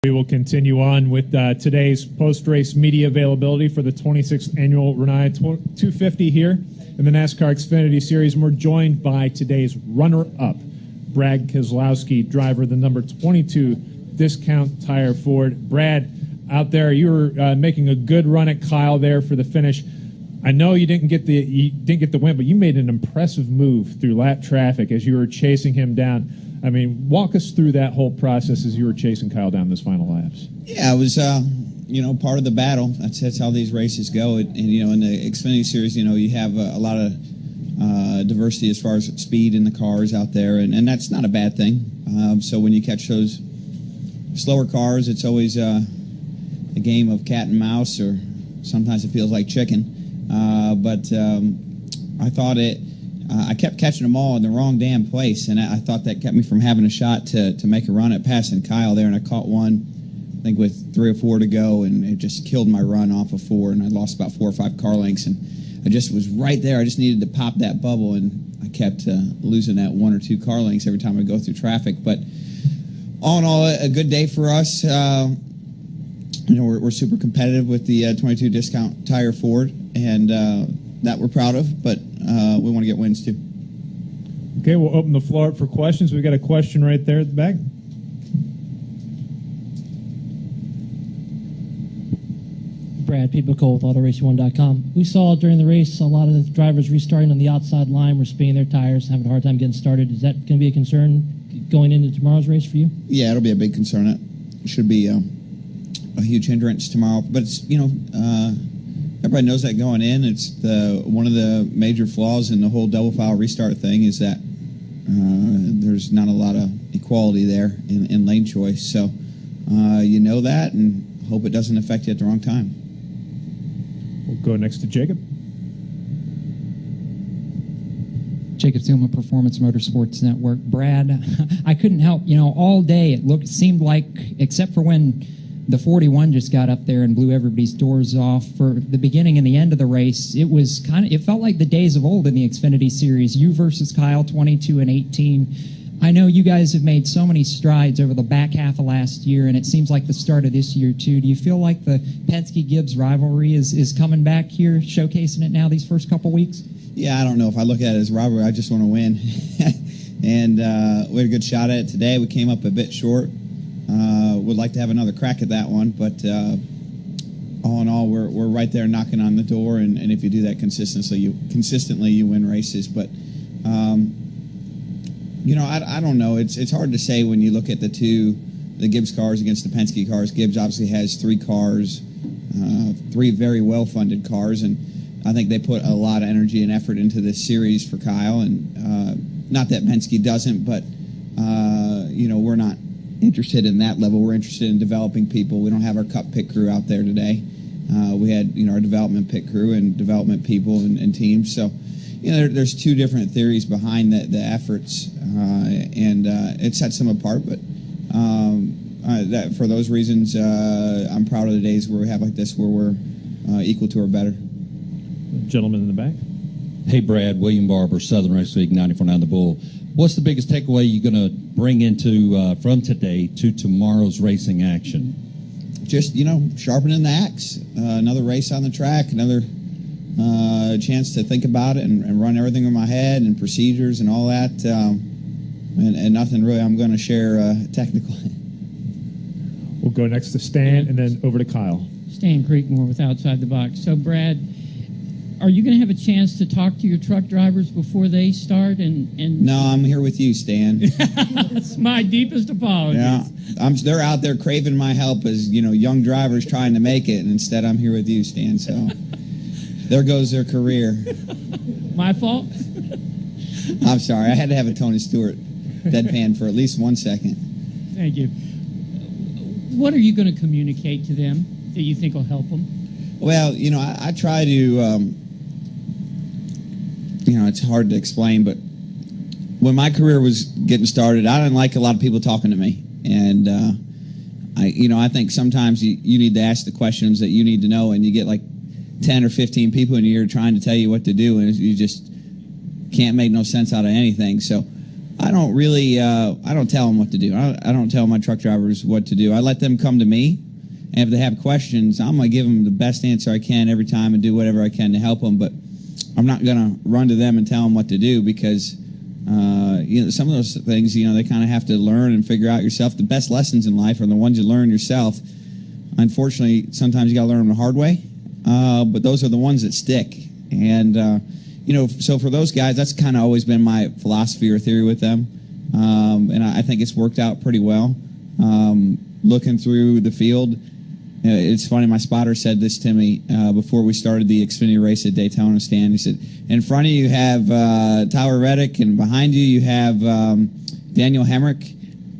We will continue on with today's post-race media availability for the 26th annual Rinia 250 here in the NASCAR Xfinity Series. And we're joined by today's runner-up, Brad Keselowski, driver of the number 22 Discount Tire Ford. Brad, out there, you were making a good run at Kyle there for the finish. I know you didn't get the win, but you made an impressive move through lap traffic as you were chasing him down. I mean, walk us through that whole process as you were chasing Kyle down this final laps. Yeah, it was, part of the battle. That's how these races go. And in the Xfinity Series, you have a lot of diversity as far as speed in the cars out there, and that's not a bad thing. So when you catch those slower cars, it's always a game of cat and mouse, or sometimes it feels like chicken. But I thought I kept catching them all in the wrong damn place, and I thought that kept me from having a shot to make a run at passing Kyle there, and I caught one, I think with 3 or 4 to go, and it just killed my run off of 4, and I lost about 4 or 5 car lengths, and I just was right there. I just needed to pop that bubble, and I kept losing that 1 or 2 car lengths every time I go through traffic. But all in all, a good day for us. We're super competitive with the 22 Discount Tire Ford, and that we're proud of, but we want to get wins too. Okay, we'll open the floor up for questions. We've got a question right there at the back. Brad, Pete McCall with AutoRacing1.com. We saw during the race a lot of the drivers restarting on the outside line were spinning their tires, having a hard time getting started. Is that going to be a concern going into tomorrow's race for you? Yeah, it'll be a big concern. It should be a huge hindrance tomorrow. But it's, everybody knows that going in. It's one of the major flaws in the whole double file restart thing is that there's not a lot of equality there in lane choice. So that, and hope it doesn't affect you at the wrong time. We'll go next to Jacob. Jacob Thielman, Performance Motorsports Network. Brad, I couldn't help, all day it seemed like, except for when the 41 just got up there and blew everybody's doors off for the beginning and the end of the race, it felt like the days of old in the Xfinity Series. You versus Kyle, 22 and 18. I know you guys have made so many strides over the back half of last year, and it seems like the start of this year, too. Do you feel like the Penske-Gibbs rivalry is coming back here, showcasing it now these first couple weeks? Yeah, I don't know if I look at it as rivalry. I just want to win. And we had a good shot at it today. We came up a bit short. Would like to have another crack at that one, but all in all, we're right there knocking on the door, and if you do that consistently, you win races. But I don't know. It's hard to say when you look at the Gibbs cars against the Penske cars. Gibbs obviously has 3 cars, 3 very well-funded cars, and I think they put a lot of energy and effort into this series for Kyle. And not that Penske doesn't, but we're not interested in that level. We're interested in developing people. We don't have our Cup pit crew out there today. We had our development pit crew and development people and teams. So there's 2 different theories behind the efforts, and it sets them apart. But that for those reasons, I'm proud of the days where we have like this, where we're equal to or better. Gentleman in the back. Hey, Brad, William Barber, Southern Race League, 94.9 The Bull. What's the biggest takeaway you're going to bring into from today to tomorrow's racing action? Just, sharpening the axe. Another race on the track, another chance to think about it and run everything in my head and procedures and all that. And nothing really I'm going to share technically. We'll go next to Stan and then over to Kyle. Stan Creekmore with Outside the Box. So, Brad, are you going to have a chance to talk to your truck drivers before they start? And No, I'm here with you, Stan. That's my deepest apologies. Yeah, they're out there craving my help as young drivers trying to make it, and instead I'm here with you, Stan. So there goes their career. My fault. I'm sorry. I had to have a Tony Stewart deadpan for at least 1 second. Thank you. What are you going to communicate to them that you think will help them? Well, I try to. It's hard to explain, but when my career was getting started, I didn't like a lot of people talking to me. And, I think sometimes you need to ask the questions that you need to know, and you get like 10 or 15 people in a year trying to tell you what to do, and you just can't make no sense out of anything. So I don't really. I don't tell them what to do. I don't tell my truck drivers what to do. I let them come to me, and if they have questions, I'm gonna give them the best answer I can every time and do whatever I can to help them. But I'm not gonna run to them and tell them what to do because some of those things they kind of have to learn and figure out yourself. The best lessons in life are the ones you learn yourself. Unfortunately, sometimes you got to learn them the hard way, but those are the ones that stick. And so for those guys, that's kind of always been my philosophy or theory with them, and I think it's worked out pretty well. Looking through the field, it's funny. My spotter said this to me before we started the Xfinity race at Daytona stand. He said, "In front of you have Tyler Reddick, and behind you have Daniel Hemrick,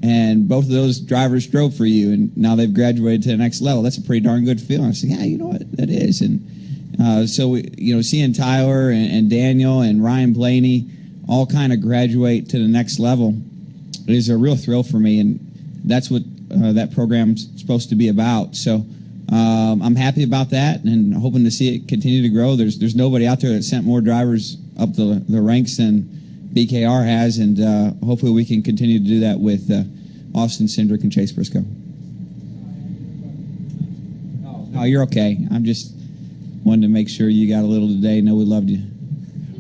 and both of those drivers drove for you, and now they've graduated to the next level. That's a pretty darn good feeling." I said, "Yeah, you know what that is." And so seeing Tyler and Daniel and Ryan Blaney all kind of graduate to the next level is a real thrill for me, and that's what that program's supposed to be about. So I'm happy about that and hoping to see it continue to grow. There's nobody out there that sent more drivers up the ranks than BKR has, and hopefully we can continue to do that with Austin Cindric and Chase Briscoe. Oh, you're okay. I'm just wanted to make sure you got a little today. Know we loved you.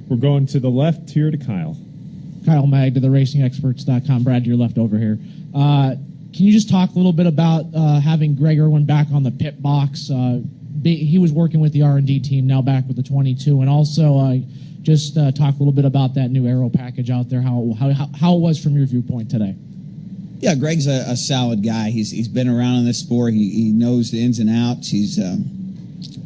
We're going to the left here to Kyle. Kyle Mag to the RacingExperts.com. Brad, you're left over here. Can you just talk a little bit about having Greg Irwin back on the pit box? He was working with the R&D team, now back with the 22, and also just talk a little bit about that new aero package out there, how it was from your viewpoint today. Yeah, Greg's a solid guy. He's been around in this sport. He knows the ins and outs. He's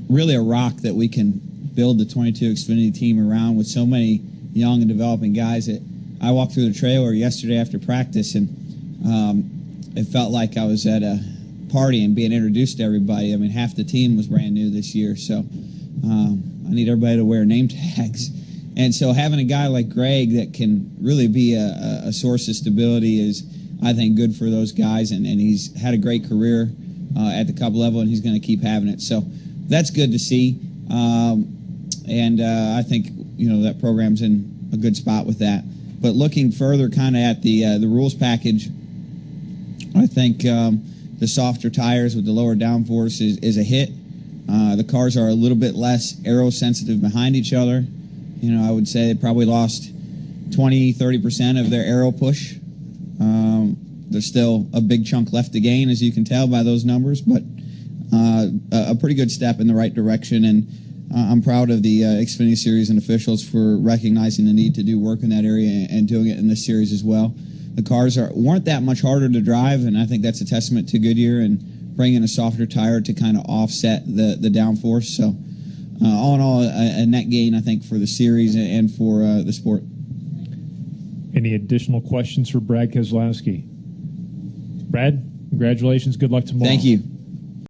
really a rock that we can build the 22 Xfinity team around with so many young and developing guys. That I walked through the trailer yesterday after practice, and it felt like I was at a party and being introduced to everybody. I mean, half the team was brand new this year, so I need everybody to wear name tags. And so having a guy like Greg that can really be a source of stability is, I think, good for those guys. And he's had a great career at the Cup level, and he's going to keep having it. So that's good to see. And I think, that program's in a good spot with that. But looking further kind of at the rules package, I think the softer tires with the lower downforce is a hit. The cars are a little bit less aero sensitive behind each other. I would say they probably lost 20-30% of their aero push. There's still a big chunk left to gain, as you can tell by those numbers, but a pretty good step in the right direction. And I'm proud of the Xfinity Series and officials for recognizing the need to do work in that area and doing it in this series as well. The cars weren't that much harder to drive, and I think that's a testament to Goodyear and bringing a softer tire to kind of offset the downforce. So all in all, a net gain, I think, for the series and for the sport. Any additional questions for Brad Keselowski? Brad, congratulations. Good luck tomorrow. Thank you.